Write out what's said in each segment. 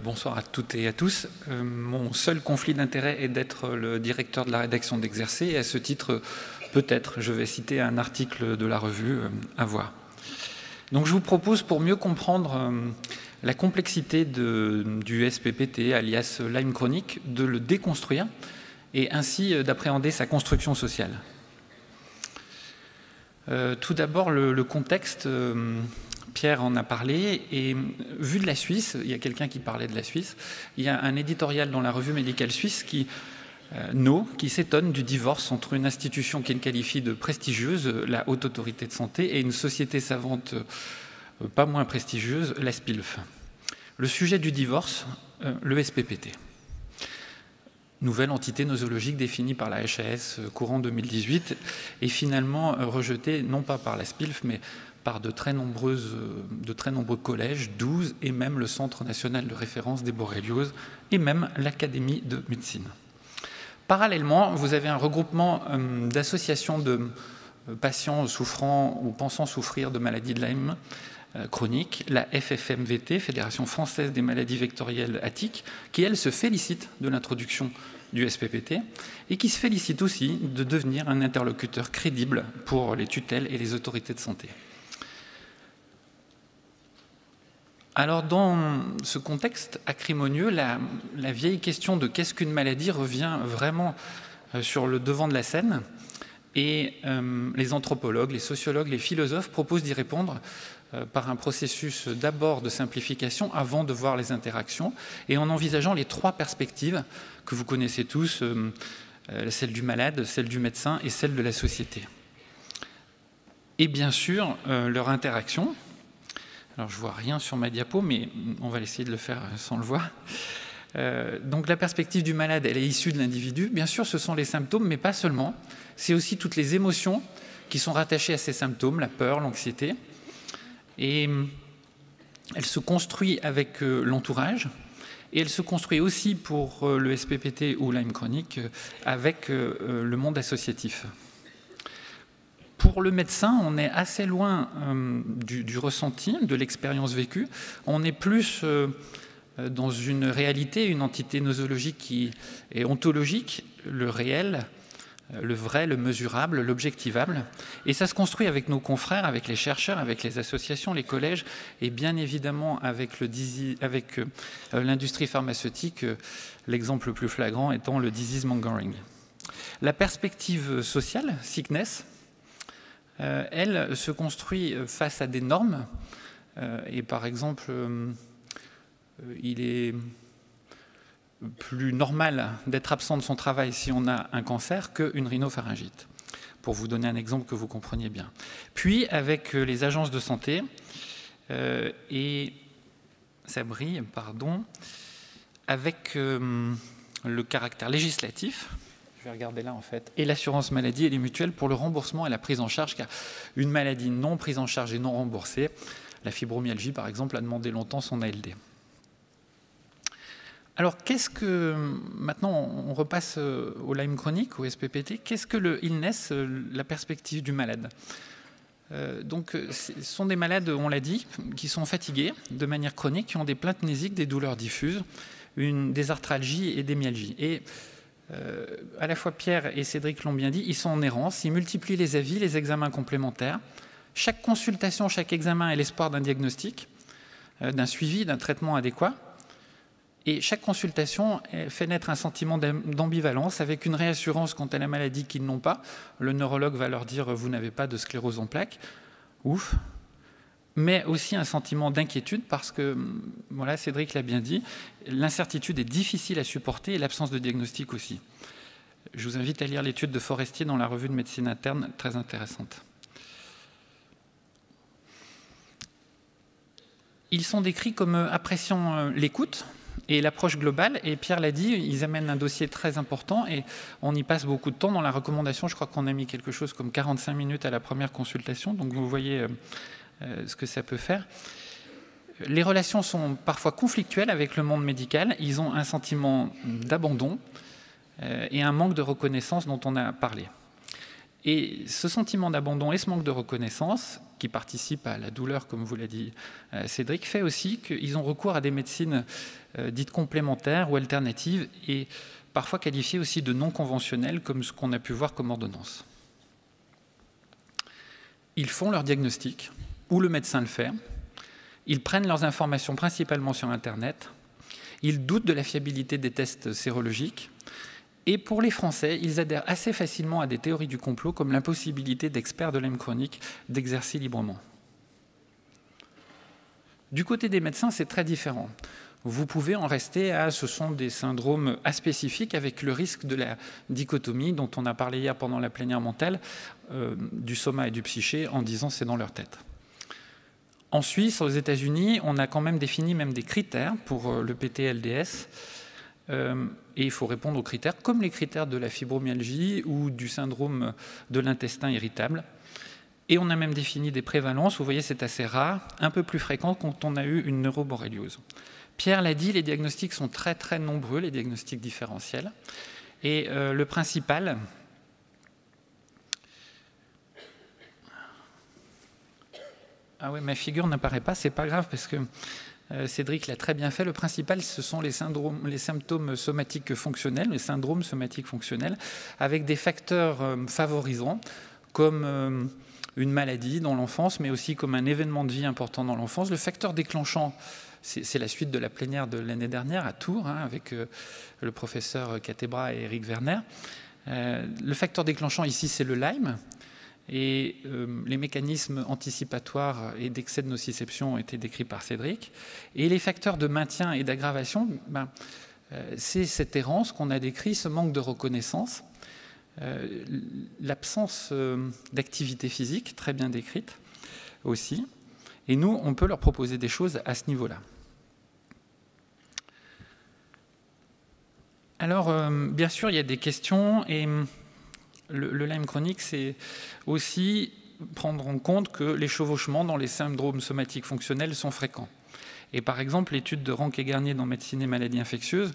Bonsoir à toutes et à tous. Mon seul conflit d'intérêt est d'être le directeur de la rédaction d'Exercer, et à ce titre, peut-être, je vais citer un article de la revue à voir. Donc je vous propose, pour mieux comprendre la complexité du SPPT, alias Lyme chronique, de le déconstruire et ainsi d'appréhender sa construction sociale. Tout d'abord, le contexte, Pierre en a parlé, et vu de la Suisse, il y a quelqu'un qui parlait de la Suisse, il y a un éditorial dans la revue médicale suisse qui s'étonne du divorce entre une institution qu'il qualifie de prestigieuse, la Haute Autorité de Santé, et une société savante pas moins prestigieuse, la SPILF. Le sujet du divorce, le SPPT. Nouvelle entité nosologique définie par la HAS courant 2018 et finalement rejetée non pas par la SPILF mais par de très nombreux collèges, 12, et même le Centre national de référence des borrélioses et même l'Académie de médecine. Parallèlement, vous avez un regroupement d'associations de patients souffrant ou pensant souffrir de maladies de Lyme chronique, la FFMVT, Fédération française des maladies vectorielles à tiques, qui, elle, se félicite de l'introduction du SPPT et qui se félicite aussi de devenir un interlocuteur crédible pour les tutelles et les autorités de santé. Alors, dans ce contexte acrimonieux, la vieille question de qu'est-ce qu'une maladie revient vraiment sur le devant de la scène, et les anthropologues, les sociologues, les philosophes proposent d'y répondre par un processus d'abord de simplification avant de voir les interactions, et en envisageant les trois perspectives que vous connaissez tous, celle du malade, celle du médecin et celle de la société. Et bien sûr, leur interaction. Alors, je ne vois rien sur ma diapo, mais on va essayer de le faire sans le voir. Donc, la perspective du malade, elle est issue de l'individu. Bien sûr, ce sont les symptômes, mais pas seulement. C'est aussi toutes les émotions qui sont rattachées à ces symptômes, la peur, l'anxiété. Et elle se construit avec l'entourage, et elle se construit aussi pour le SPPT ou Lyme chronique avec le monde associatif. Pour le médecin, on est assez loin du ressenti, de l'expérience vécue. On est plus dans une réalité, une entité nosologique qui est ontologique, le réel, le vrai, le mesurable, l'objectivable. Et ça se construit avec nos confrères, avec les chercheurs, avec les associations, les collèges, et bien évidemment avec l'industrie pharmaceutique, l'exemple le plus flagrant étant le disease mongering. La perspective sociale, sickness, elle se construit face à des normes, et par exemple, il est plus normal d'être absent de son travail si on a un cancer qu'une rhinopharyngite, pour vous donner un exemple que vous compreniez bien. Puis, avec les agences de santé, et ça brille, pardon, avec le caractère législatif, je vais regarder là en fait, et l'assurance maladie et les mutuelles pour le remboursement et la prise en charge, car une maladie non prise en charge et non remboursée, la fibromyalgie par exemple, a demandé longtemps son ALD. Alors, maintenant on repasse au Lyme chronique, au SPPT, qu'est-ce que le illness, la perspective du malade? Donc, ce sont des malades, on l'a dit, qui sont fatigués de manière chronique, qui ont des plaintes mnésiques, des douleurs diffuses, des arthralgies et des myalgies. Et à la fois Pierre et Cédric l'ont bien dit, ils sont en errance, ils multiplient les avis, les examens complémentaires. Chaque consultation, chaque examen est l'espoir d'un diagnostic, d'un suivi, d'un traitement adéquat. Et chaque consultation fait naître un sentiment d'ambivalence avec une réassurance quant à la maladie qu'ils n'ont pas. Le neurologue va leur dire « vous n'avez pas de sclérose en plaques ». Ouf. Mais aussi un sentiment d'inquiétude parce que, voilà, Cédric l'a bien dit, l'incertitude est difficile à supporter et l'absence de diagnostic aussi. Je vous invite à lire l'étude de Forestier dans la revue de médecine interne, très intéressante. Ils sont décrits comme appréciant l'écoute et l'approche globale, et Pierre l'a dit, ils amènent un dossier très important et on y passe beaucoup de temps. Dans la recommandation, je crois qu'on a mis quelque chose comme 45 minutes à la première consultation, donc vous voyez ce que ça peut faire. Les relations sont parfois conflictuelles avec le monde médical, ils ont un sentiment d'abandon et un manque de reconnaissance dont on a parlé. Et ce sentiment d'abandon et ce manque de reconnaissance, qui participe à la douleur, comme vous l'a dit Cédric, fait aussi qu'ils ont recours à des médecines dites complémentaires ou alternatives, et parfois qualifiées aussi de non conventionnelles, comme ce qu'on a pu voir comme ordonnance. Ils font leur diagnostic, ou le médecin le fait, ils prennent leurs informations principalement sur Internet, ils doutent de la fiabilité des tests sérologiques, et pour les Français, ils adhèrent assez facilement à des théories du complot comme l'impossibilité d'experts de l'AIM chronique d'exercer librement. Du côté des médecins, c'est très différent. Vous pouvez en rester à ce sont des syndromes aspécifiques avec le risque de la dichotomie dont on a parlé hier pendant la plénière mentale, du soma et du psyché, en disant c'est dans leur tête. En Suisse, aux États-Unis, on a quand même défini même des critères pour le PT-LDS. Et il faut répondre aux critères, comme les critères de la fibromyalgie ou du syndrome de l'intestin irritable. Et on a même défini des prévalences, vous voyez c'est assez rare, un peu plus fréquent quand on a eu une neuroborréliose. Pierre l'a dit, les diagnostics sont très très nombreux, les diagnostics différentiels. Et le principal, ah oui, ma figure n'apparaît pas, c'est pas grave parce que Cédric l'a très bien fait. Le principal, ce sont les symptômes somatiques fonctionnels, les syndromes somatiques fonctionnels, avec des facteurs favorisants, comme une maladie dans l'enfance, mais aussi comme un événement de vie important dans l'enfance. Le facteur déclenchant, c'est la suite de la plénière de l'année dernière à Tours, avec le professeur Catebra et Eric Werner. Le facteur déclenchant ici, c'est le Lyme. Et les mécanismes anticipatoires et d'excès de nociception ont été décrits par Cédric. Et les facteurs de maintien et d'aggravation, c'est cette errance qu'on a décrit, ce manque de reconnaissance, l'absence d'activité physique, très bien décrite aussi. Et nous, on peut leur proposer des choses à ce niveau-là. Alors, bien sûr, il y a des questions et le Lyme chronique, c'est aussi prendre en compte que les chevauchements dans les syndromes somatiques fonctionnels sont fréquents. Et par exemple, l'étude de Rank et Garnier dans Médecine et maladies infectieuses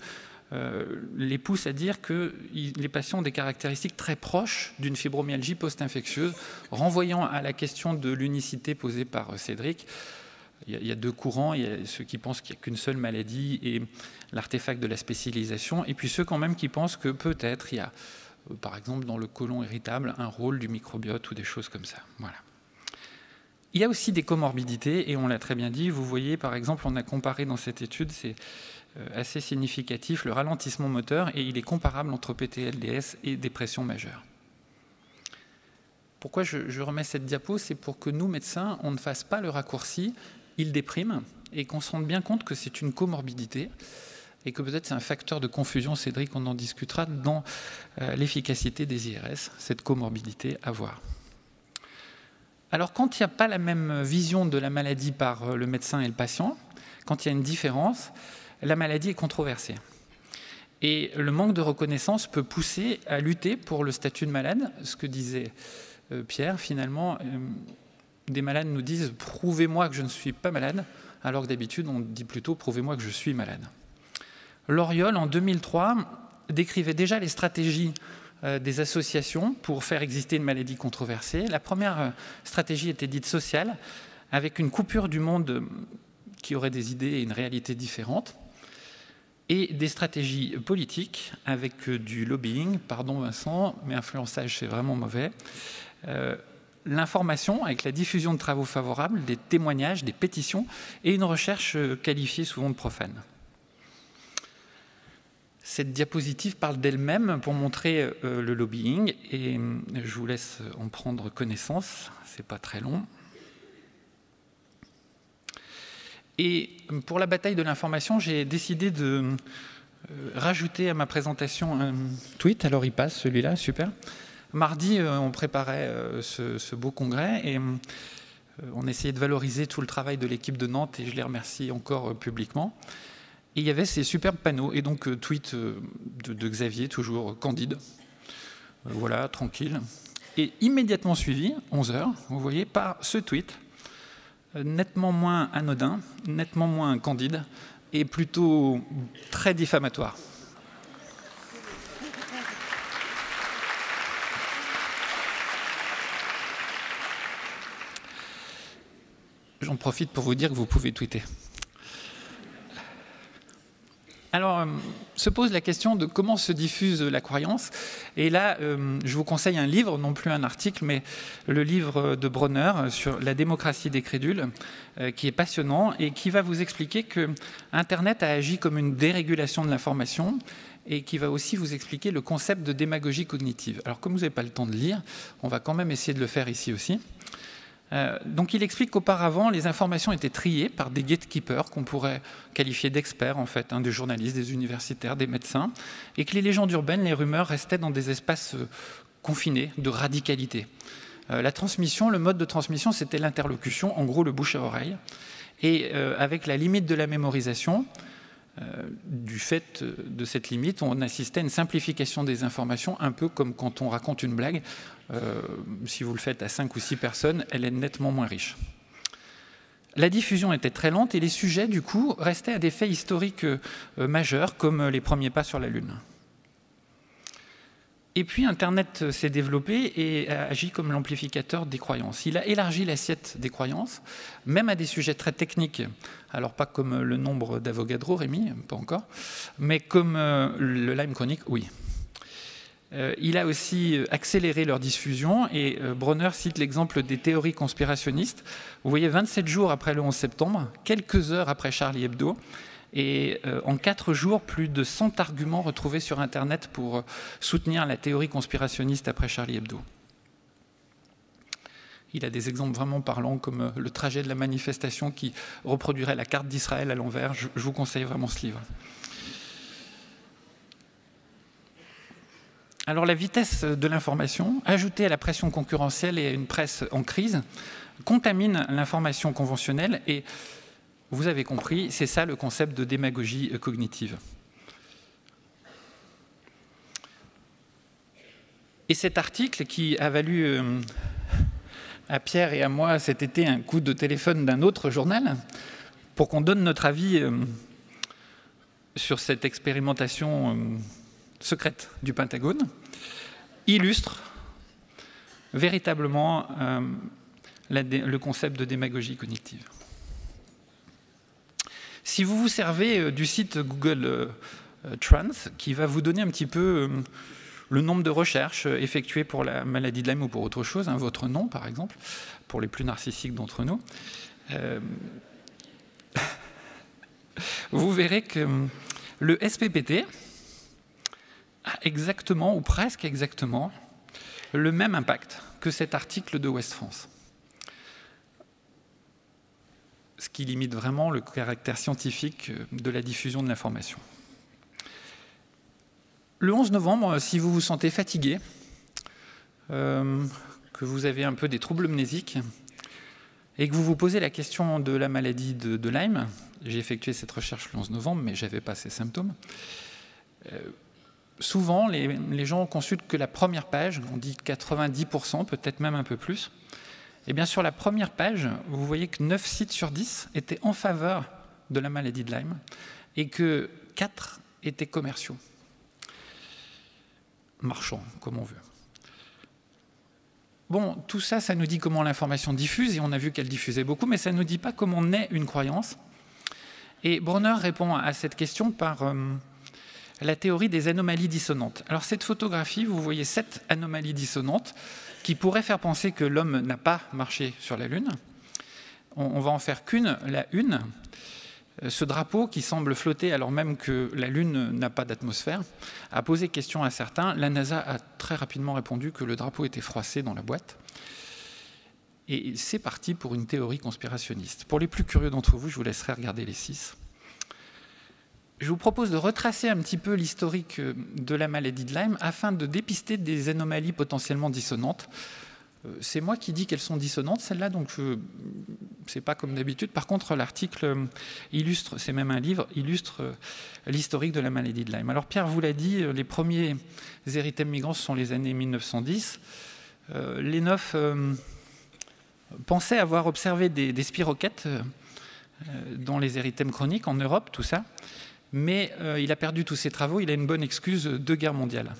les pousse à dire que les patients ont des caractéristiques très proches d'une fibromyalgie post-infectieuse, renvoyant à la question de l'unicité posée par Cédric. Il y a deux courants, il y a ceux qui pensent qu'il n'y a qu'une seule maladie et l'artefact de la spécialisation, et puis ceux quand même qui pensent que peut-être il y a, par exemple dans le côlon irritable, un rôle du microbiote ou des choses comme ça. Voilà. Il y a aussi des comorbidités, et on l'a très bien dit, vous voyez par exemple, on a comparé dans cette étude, c'est assez significatif, le ralentissement moteur, et il est comparable entre PT-LDS et dépression majeure. Pourquoi je remets cette diapo? C'est pour que nous, médecins, on ne fasse pas le raccourci, il déprime, et qu'on se rende bien compte que c'est une comorbidité, et que peut-être c'est un facteur de confusion, Cédric, on en discutera, dans l'efficacité des IRS, cette comorbidité à voir. Alors, quand il n'y a pas la même vision de la maladie par le médecin et le patient, quand il y a une différence, la maladie est controversée. Et le manque de reconnaissance peut pousser à lutter pour le statut de malade, ce que disait Pierre, finalement, des malades nous disent « prouvez-moi que je ne suis pas malade », alors que d'habitude, on dit plutôt « prouvez-moi que je suis malade ». Loriol, en 2003, décrivait déjà les stratégies des associations pour faire exister une maladie controversée. La première stratégie était dite sociale, avec une coupure du monde qui aurait des idées et une réalité différente, et des stratégies politiques avec du lobbying, pardon Vincent, mais influençage c'est vraiment mauvais, l'information avec la diffusion de travaux favorables, des témoignages, des pétitions, et une recherche qualifiée souvent de profane. Cette diapositive parle d'elle-même pour montrer le lobbying, et je vous laisse en prendre connaissance, c'est pas très long. Et pour la bataille de l'information, j'ai décidé de rajouter à ma présentation un tweet, alors il passe celui-là, super. Mardi, on préparait ce beau congrès, et on essayait de valoriser tout le travail de l'équipe de Nantes, et je les remercie encore publiquement. Et il y avait ces superbes panneaux, et donc tweet de Xavier, toujours candide, voilà, tranquille. Et immédiatement suivi, 11 h, vous voyez, par ce tweet, nettement moins anodin, nettement moins candide, et plutôt très diffamatoire. j'en profite pour vous dire que vous pouvez tweeter. Alors, se pose la question de comment se diffuse la croyance. Et là, je vous conseille un livre, non plus un article, mais le livre de Bronner sur la démocratie des crédules, qui est passionnant et qui va vous expliquer que Internet a agi comme une dérégulation de l'information et qui va aussi vous expliquer le concept de démagogie cognitive. Alors, comme vous n'avez pas le temps de lire, on va quand même essayer de le faire ici aussi. Donc il explique qu'auparavant, les informations étaient triées par des gatekeepers qu'on pourrait qualifier d'experts, en fait, des journalistes, des universitaires, des médecins, et que les légendes urbaines, les rumeurs restaient dans des espaces confinés de radicalité. La transmission, le mode de transmission, c'était l'interlocution, en gros le bouche à oreille, et avec la limite de la mémorisation, du fait de cette limite, on assistait à une simplification des informations, un peu comme quand on raconte une blague. Si vous le faites à 5 ou 6 personnes, elle est nettement moins riche. La diffusion était très lente et les sujets, du coup, restaient à des faits historiques majeurs, comme les premiers pas sur la Lune. Et puis, Internet s'est développé et a agi comme l'amplificateur des croyances. Il a élargi l'assiette des croyances, même à des sujets très techniques. Alors, pas comme le nombre d'Avogadro, Rémi, pas encore, mais comme le Lime chronique, oui. Il a aussi accéléré leur diffusion et Bronner cite l'exemple des théories conspirationnistes. Vous voyez, 27 jours après le 11 septembre, quelques heures après Charlie Hebdo, et en 4 jours, plus de 100 arguments retrouvés sur Internet pour soutenir la théorie conspirationniste après Charlie Hebdo. Il a des exemples vraiment parlants, comme le trajet de la manifestation qui reproduirait la carte d'Israël à l'envers. Je vous conseille vraiment ce livre. Alors la vitesse de l'information, ajoutée à la pression concurrentielle et à une presse en crise, contamine l'information conventionnelle et vous avez compris, c'est ça le concept de démagogie cognitive. Et cet article qui a valu à Pierre et à moi cet été un coup de téléphone d'un autre journal pour qu'on donne notre avis sur cette expérimentation secrète du Pentagone, illustre véritablement le concept de démagogie cognitive. Si vous vous servez du site Google Trends, qui va vous donner un petit peu le nombre de recherches effectuées pour la maladie de Lyme ou pour autre chose, votre nom par exemple, pour les plus narcissiques d'entre nous, vous verrez que le SPPT a exactement, ou presque exactement, le même impact que cet article de Ouest France. Ce qui limite vraiment le caractère scientifique de la diffusion de l'information. Le 11 novembre, si vous vous sentez fatigué, que vous avez un peu des troubles mnésiques, et que vous vous posez la question de la maladie de Lyme, j'ai effectué cette recherche le 11 novembre, mais je n'avais pas ces symptômes, souvent, les gens consultent que la première page, on dit 90%, peut-être même un peu plus. Et bien sur la première page, vous voyez que 9 sites sur 10 étaient en faveur de la maladie de Lyme et que 4 étaient commerciaux. Marchands, comme on veut. Bon, tout ça, ça nous dit comment l'information diffuse, et on a vu qu'elle diffusait beaucoup, mais ça ne nous dit pas comment naît une croyance. Et Bronner répond à cette question par la théorie des anomalies dissonantes. Alors cette photographie, vous voyez 7 anomalies dissonantes qui pourraient faire penser que l'homme n'a pas marché sur la Lune. On va en faire qu'une, la une. Ce drapeau qui semble flotter alors même que la Lune n'a pas d'atmosphère a posé question à certains. La NASA a très rapidement répondu que le drapeau était froissé dans la boîte. Et c'est parti pour une théorie conspirationniste. Pour les plus curieux d'entre vous, je vous laisserai regarder les 6. Je vous propose de retracer un petit peu l'historique de la maladie de Lyme afin de dépister des anomalies potentiellement dissonantes. C'est moi qui dis qu'elles sont dissonantes, celles-là, donc c'est pas comme d'habitude. Par contre, l'article illustre, c'est même un livre, illustre l'historique de la maladie de Lyme. Alors Pierre vous l'a dit, les premiers érythèmes migrants sont les années 1910. L'ENOF pensait avoir observé des spirochètes dans les érythèmes chroniques en Europe, tout ça. Mais il a perdu tous ses travaux, il a une bonne excuse, 2 guerres mondiales.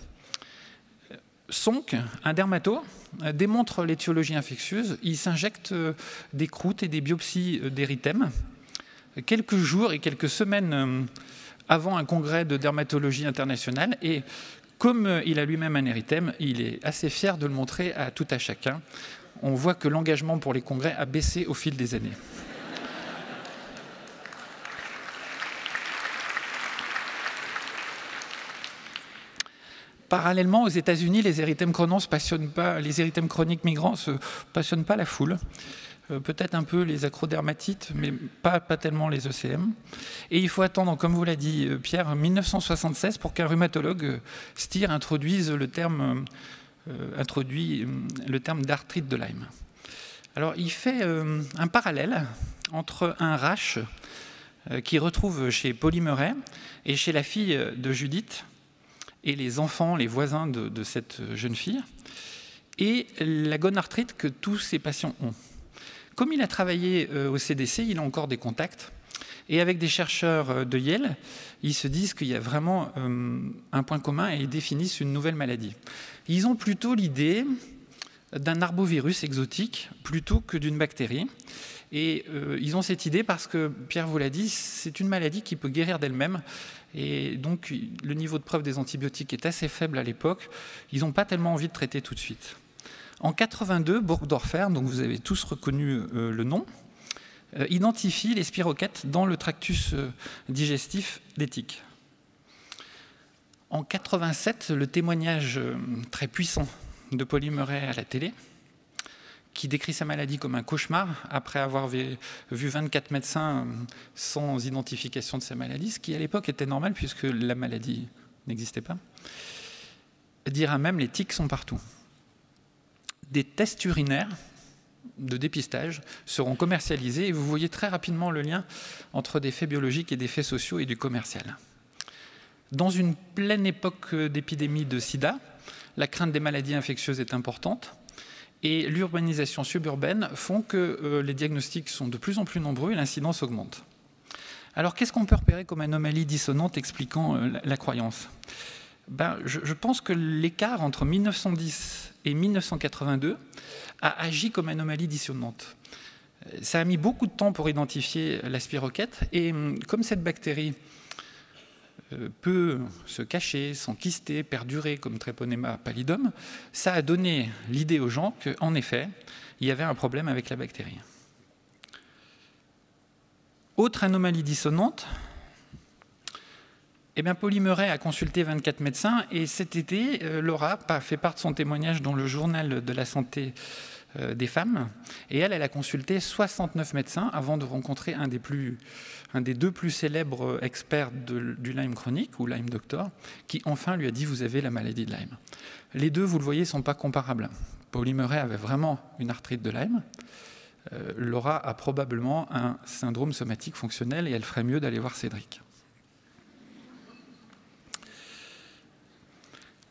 Sonck, un dermato, démontre l'étiologie infectieuse. Il s'injecte des croûtes et des biopsies d'érythème quelques jours et quelques semaines avant un congrès de dermatologie internationale. Et comme il a lui-même un érythème, il est assez fier de le montrer à tout à chacun. On voit que l'engagement pour les congrès a baissé au fil des années. Parallèlement, aux États-Unis, les érythèmes chroniques migrants ne passionnent pas la foule. Peut-être un peu les acrodermatites, mais pas tellement les ECM. Et il faut attendre, comme vous l'a dit Pierre, 1976 pour qu'un rhumatologue, Stier, introduise le terme d'arthrite de Lyme. Alors, il fait un parallèle entre un rash qu'il retrouve chez Polymeret et chez la fille de Judith, et les enfants, les voisins de cette jeune fille, et la gonarthrite que tous ces patients ont. Comme il a travaillé au CDC, il a encore des contacts, et avec des chercheurs de Yale, ils se disent qu'il y a vraiment un point commun et ils définissent une nouvelle maladie. Ils ont plutôt l'idée d'un arbovirus exotique plutôt que d'une bactérie. Et ils ont cette idée parce que, Pierre vous l'a dit, c'est une maladie qui peut guérir d'elle-même. Et donc, le niveau de preuve des antibiotiques est assez faible à l'époque. Ils n'ont pas tellement envie de traiter tout de suite. En 82, Burgdorfer, donc vous avez tous reconnu le nom, identifie les spirochètes dans le tractus digestif des tiques. En 87, le témoignage très puissant de Polymeret à la télé, qui décrit sa maladie comme un cauchemar après avoir vu 24 médecins sans identification de sa maladie, ce qui à l'époque était normal puisque la maladie n'existait pas, dira même les tiques sont partout. Des tests urinaires de dépistage seront commercialisés et vous voyez très rapidement le lien entre des faits biologiques et des faits sociaux et du commercial. Dans une pleine époque d'épidémie de sida, la crainte des maladies infectieuses est importante. Et l'urbanisation suburbaine font que les diagnostics sont de plus en plus nombreux et l'incidence augmente. Alors, qu'est-ce qu'on peut repérer comme anomalie dissonante expliquant la croyance ? Je pense que l'écart entre 1910 et 1982 a agi comme anomalie dissonante. Ça a mis beaucoup de temps pour identifier la spirochète, et comme cette bactérie peut se cacher, s'enquister, perdurer comme Treponema pallidum, ça a donné l'idée aux gens qu'en effet, il y avait un problème avec la bactérie. Autre anomalie dissonante, Polymeret a consulté 24 médecins et cet été, Laura a fait part de son témoignage dans le journal de la santé des femmes, et elle a consulté 69 médecins avant de rencontrer un des deux plus célèbres experts du Lyme chronique, ou Lyme Doctor, qui enfin lui a dit « vous avez la maladie de Lyme ». Les deux, vous le voyez, ne sont pas comparables. Polymeret avait vraiment une arthrite de Lyme. Laura a probablement un syndrome somatique fonctionnel et elle ferait mieux d'aller voir Cédric.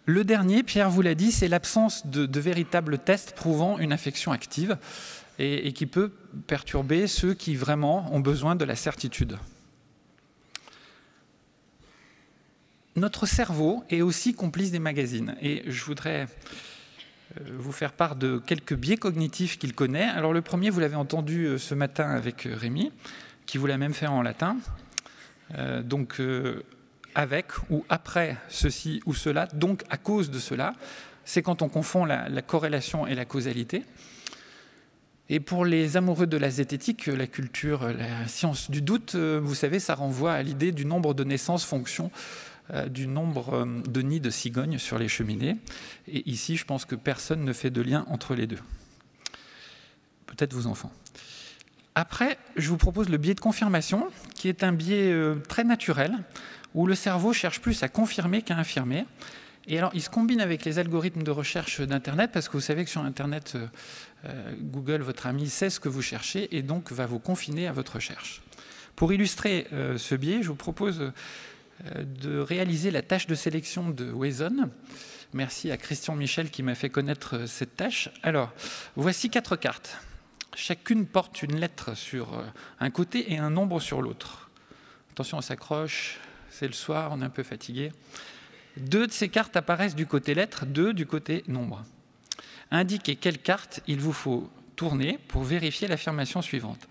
Le dernier, Pierre vous l'a dit, c'est l'absence de véritables tests prouvant une infection active et qui peut perturber ceux qui vraiment ont besoin de la certitude. Notre cerveau est aussi complice des magazines et je voudrais vous faire part de quelques biais cognitifs qu'il connaît. Alors le premier, vous l'avez entendu ce matin avec Rémi, qui vous l'a même fait en latin. Avec ou après ceci ou cela, donc à cause de cela, c'est quand on confond la corrélation et la causalité. Et pour les amoureux de la zététique, la culture, la science du doute, vous savez, ça renvoie à l'idée du nombre de naissances fonction du nombre de nids de cigognes sur les cheminées. Et ici, je pense que personne ne fait de lien entre les deux. Peut-être vos enfants. Après, je vous propose le biais de confirmation, qui est un biais très naturel, où le cerveau cherche plus à confirmer qu'à infirmer. Et alors, il se combine avec les algorithmes de recherche d'Internet, parce que vous savez que sur Internet, Google, votre ami, sait ce que vous cherchez, et donc va vous confiner à votre recherche. Pour illustrer ce biais, je vous propose de réaliser la tâche de sélection de Wayson. Merci à Christian Michel qui m'a fait connaître cette tâche. Alors, voici 4 cartes. Chacune porte une lettre sur un côté et un nombre sur l'autre. Attention, on s'accroche. C'est le soir, on est un peu fatigué. 2 de ces cartes apparaissent du côté lettres, 2 du côté nombre. Indiquez quelle carte il vous faut tourner pour vérifier l'affirmation suivante.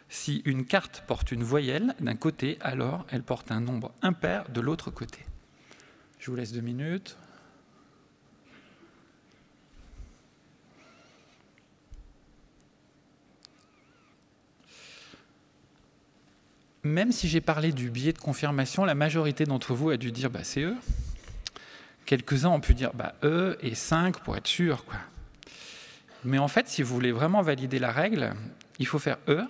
Si une carte porte une voyelle d'un côté, alors elle porte un nombre impair de l'autre côté. Je vous laisse 2 minutes. Même si j'ai parlé du biais de confirmation, la majorité d'entre vous a dû dire « c'est E ». Quelques-uns ont pu dire « E et 5 pour être sûr, quoi ». Mais en fait, si vous voulez vraiment valider la règle, il faut faire E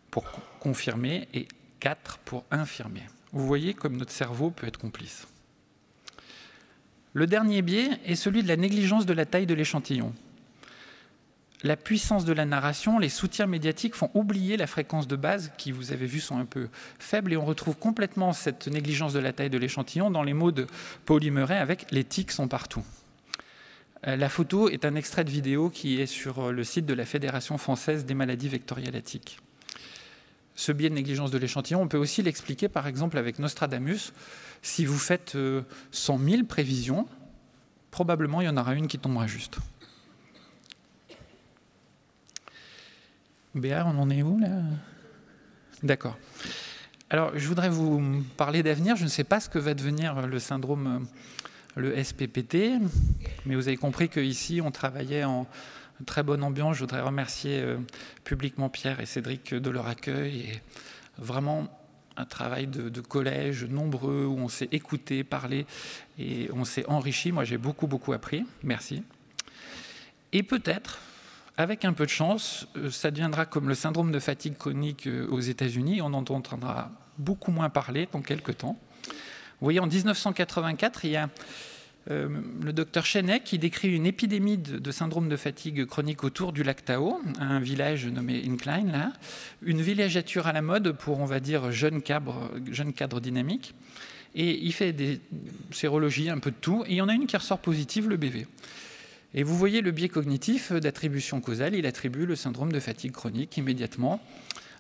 pour confirmer et 4 pour infirmer. Vous voyez comme notre cerveau peut être complice. Le dernier biais est celui de la négligence de la taille de l'échantillon. La puissance de la narration, les soutiens médiatiques font oublier la fréquence de base qui, vous avez vu, sont un peu faibles et on retrouve complètement cette négligence de la taille de l'échantillon dans les mots de Pauli Murray avec « les tiques sont partout ». La photo est un extrait de vidéo qui est sur le site de la Fédération française des maladies vectorielles à tiques. Ce biais de négligence de l'échantillon, on peut aussi l'expliquer par exemple avec Nostradamus. Si vous faites 100 000 prévisions, probablement il y en aura une qui tombera juste. Béa, on en est où là? D'accord. Alors, je voudrais vous parler d'avenir. Je ne sais pas ce que va devenir le syndrome, le SPPT, mais vous avez compris qu'ici, on travaillait en très bonne ambiance. Je voudrais remercier publiquement Pierre et Cédric de leur accueil. Et vraiment un travail de collège nombreux où on s'est écouté, parlé et on s'est enrichi. Moi, j'ai beaucoup appris. Merci. Et peut-être, avec un peu de chance, ça deviendra comme le syndrome de fatigue chronique aux États-Unis. On en entendra beaucoup moins parler dans quelques temps. Vous voyez, en 1984, il y a le docteur Chenet qui décrit une épidémie de syndrome de fatigue chronique autour du lac Tao, un village nommé Incline, là, une villégiature à la mode pour, on va dire, jeunes cadres dynamiques. Et il fait des sérologies, un peu de tout, et il y en a une qui ressort positive, le BV. Et vous voyez le biais cognitif d'attribution causale, il attribue le syndrome de fatigue chronique immédiatement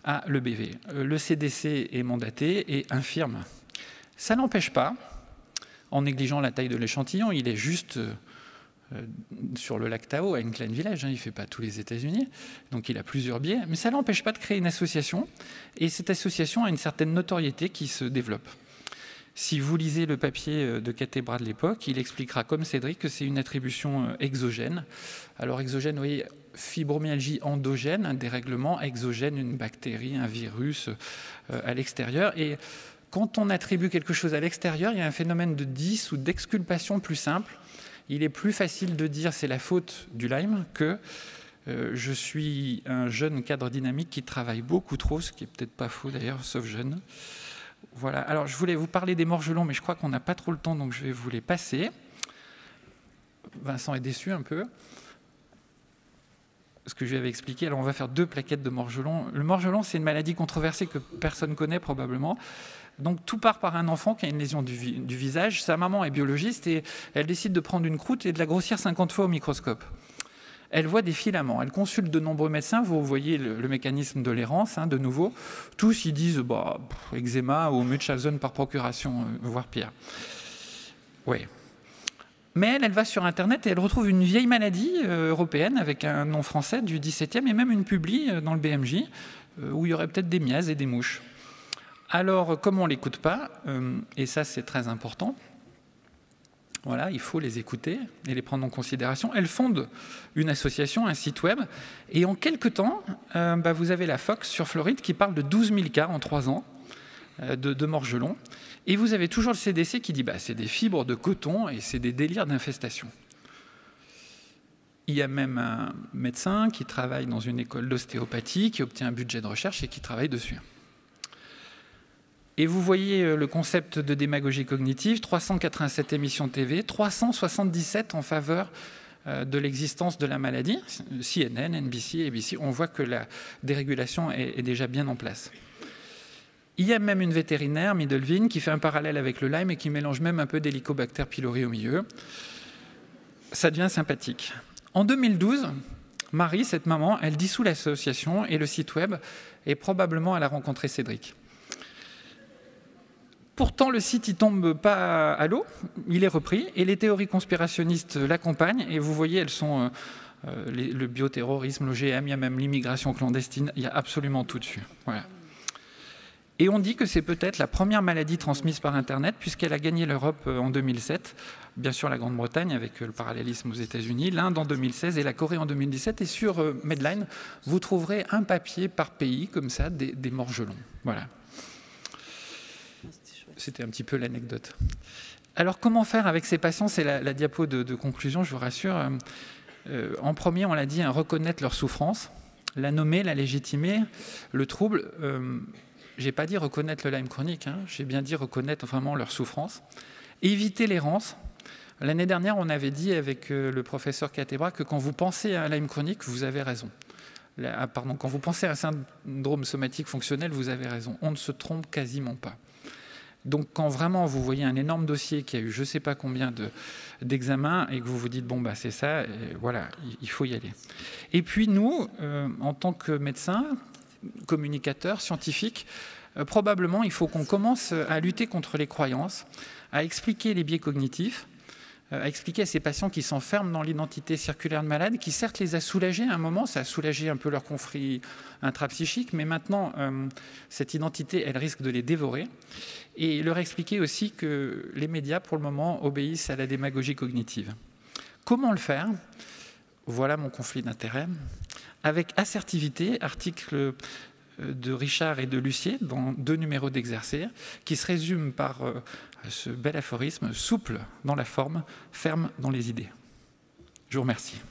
à l'EBV. Le CDC est mandaté et infirme. Ça n'empêche pas, en négligeant la taille de l'échantillon, il est juste sur le lac Tao, à Incline Village, il ne fait pas tous les États-Unis, donc il a plusieurs biais, mais ça n'empêche pas de créer une association, et cette association a une certaine notoriété qui se développe. Si vous lisez le papier de Catebra de l'époque, il expliquera comme Cédric que c'est une attribution exogène. Alors exogène, vous voyez, fibromyalgie endogène, un dérèglement, exogène, une bactérie, un virus à l'extérieur. Et quand on attribue quelque chose à l'extérieur, il y a un phénomène de 10 ou d'exculpation plus simple. Il est plus facile de dire c'est la faute du Lyme que je suis un jeune cadre dynamique qui travaille beaucoup trop, ce qui n'est peut-être pas faux d'ailleurs, sauf jeune. Voilà, alors je voulais vous parler des morgelons, mais je crois qu'on n'a pas trop le temps, donc je vais vous les passer. Vincent est déçu un peu. Ce que je lui avais expliqué, alors on va faire 2 plaquettes de morgelon. Le morgelon, c'est une maladie controversée que personne ne connaît probablement. Donc tout part par un enfant qui a une lésion du visage. Sa maman est biologiste et elle décide de prendre une croûte et de la grossir 50 fois au microscope. Elle voit des filaments, elle consulte de nombreux médecins, vous voyez le mécanisme de l'errance, de nouveau. Tous, ils disent eczéma ou Munchausen par procuration, voire pire. Oui. Mais elle va sur Internet et elle retrouve une vieille maladie européenne avec un nom français du XVIIe et même une publi dans le BMJ où il y aurait peut-être des miasmes et des mouches. Alors, comme on ne l'écoute pas, et ça c'est très important, voilà, il faut les écouter et les prendre en considération. Elle fonde une association, un site web, et en quelques temps, vous avez la Fox sur Floride qui parle de 12 000 cas en 3 ans de morgelons, et vous avez toujours le CDC qui dit c'est des fibres de coton et c'est des délires d'infestation. Il y a même un médecin qui travaille dans une école d'ostéopathie, qui obtient un budget de recherche et qui travaille dessus. Et vous voyez le concept de démagogie cognitive, 387 émissions TV, 377 en faveur de l'existence de la maladie, CNN, NBC, ABC, on voit que la dérégulation est déjà bien en place. Il y a même une vétérinaire, Middelvin, qui fait un parallèle avec le Lyme et qui mélange même un peu d'Helicobacter pylori au milieu. Ça devient sympathique. En 2012, Marie, cette maman, elle dissout l'association et le site web, et probablement elle a rencontré Cédric. Pourtant, le site ne tombe pas à l'eau, il est repris, et les théories conspirationnistes l'accompagnent, et vous voyez, elles sont le bioterrorisme, l'OGM, il y a même l'immigration clandestine, il y a absolument tout dessus. Voilà. Et on dit que c'est peut-être la première maladie transmise par Internet, puisqu'elle a gagné l'Europe en 2007, bien sûr la Grande-Bretagne avec le parallélisme aux États-Unis, l'Inde en 2016 et la Corée en 2017. Et sur Medline, vous trouverez un papier par pays, comme ça, des morgelons. Voilà. C'était un petit peu l'anecdote. Alors, comment faire avec ces patients? C'est la diapo de conclusion, je vous rassure. En premier, on l'a dit, reconnaître leur souffrance, la nommer, la légitimer, le trouble. Je n'ai pas dit reconnaître le Lyme chronique, j'ai bien dit reconnaître vraiment leur souffrance. Éviter l'errance. L'année dernière, on avait dit avec le professeur Catebra que quand vous pensez à un Lyme chronique, vous avez raison. Quand vous pensez à un syndrome somatique fonctionnel, vous avez raison. On ne se trompe quasiment pas. Donc quand vraiment vous voyez un énorme dossier qui a eu je ne sais pas combien d'examens et que vous vous dites bon bah c'est ça, et voilà, il faut y aller. Et puis nous, en tant que médecins, communicateurs, scientifiques, probablement il faut qu'on commence à lutter contre les croyances, à expliquer les biais cognitifs, à expliquer à ces patients qui s'enferment dans l'identité circulaire de malade, qui certes les a soulagés à un moment, ça a soulagé un peu leur conflit intrapsychique, mais maintenant, cette identité, elle risque de les dévorer. Et leur expliquer aussi que les médias, pour le moment, obéissent à la démagogie cognitive. Comment le faire? Voilà mon conflit d'intérêts. Avec assertivité, article de Richard et de Lucier, dans 2 numéros d'Exercer, qui se résume par ce bel aphorisme, souple dans la forme, ferme dans les idées. Je vous remercie.